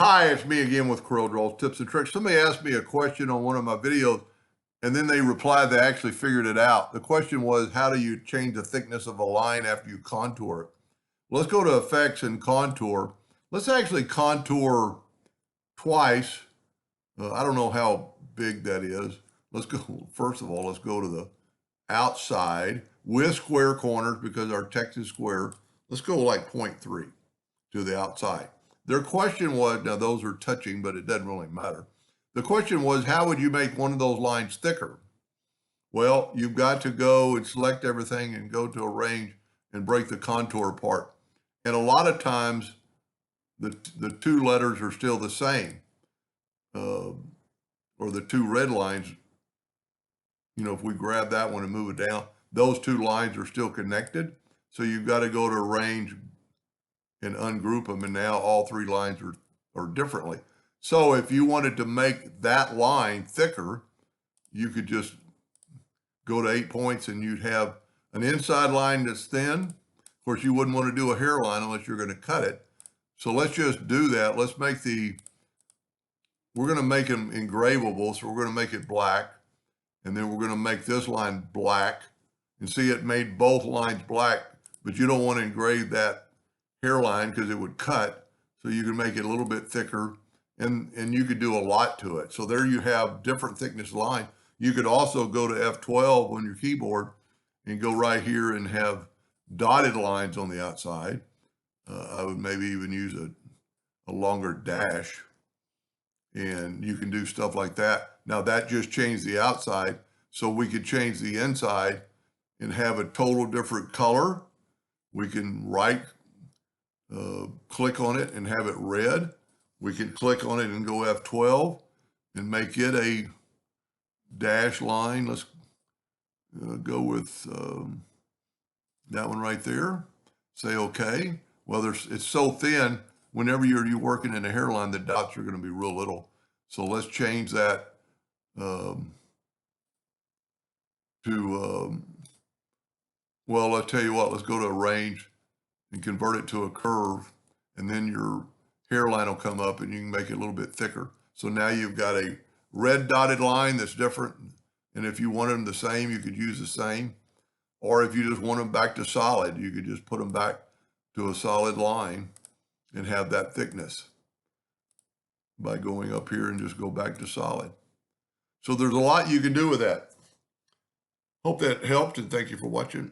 Hi, it's me again with CorelDRAW Tips and Tricks. Somebody asked me a question on one of my videos, and then they replied they actually figured it out. The question was, how do you change the thickness of a line after you contour it? Well, let's go to Effects and Contour. Let's actually contour twice. I don't know how big that is. Let's go, first of all, let's go to the outside with square corners because our text is square. Let's go like 0.3 to the outside. Their question was, now those are touching, but it doesn't really matter. The question was, how would you make one of those lines thicker? Well, you've got to go and select everything and go to Arrange and break the contour apart. And a lot of times the two letters are still the same, or the two red lines. You know, if we grab that one and move it down, those two lines are still connected. So you've got to go to Arrange and ungroup them, and now all three lines are differently. So if you wanted to make that line thicker, you could just go to 8 points and you'd have an inside line that's thin. Of course, you wouldn't want to do a hairline unless you're going to cut it. So let's just do that. Let's make we're going to make them engravable. So we're going to make it black. And then we're going to make this line black. And see, it made both lines black, but you don't want to engrave that hairline because it would cut. So you can make it a little bit thicker, and you could do a lot to it. So there you have different thickness line. You could also go to F12 on your keyboard and go right here and have dotted lines on the outside. I would maybe even use a longer dash, and you can do stuff like that. Now that just changed the outside, so we could change the inside and have a total different color. We can click on it and have it red. We can click on it and go F12 and make it a dash line. Let's go with that one right there. Say okay. Well, it's so thin, whenever you're working in a hairline, the dots are going to be real little. So let's change that well, I'll tell you what, let's go to Arrange and convert it to a curve, and then your hairline will come up and you can make it a little bit thicker. So now you've got a red dotted line that's different. And if you want them the same, you could use the same. Or if you just want them back to solid, you could just put them back to a solid line and have that thickness by going up here and just go back to solid. So there's a lot you can do with that. Hope that helped, and thank you for watching.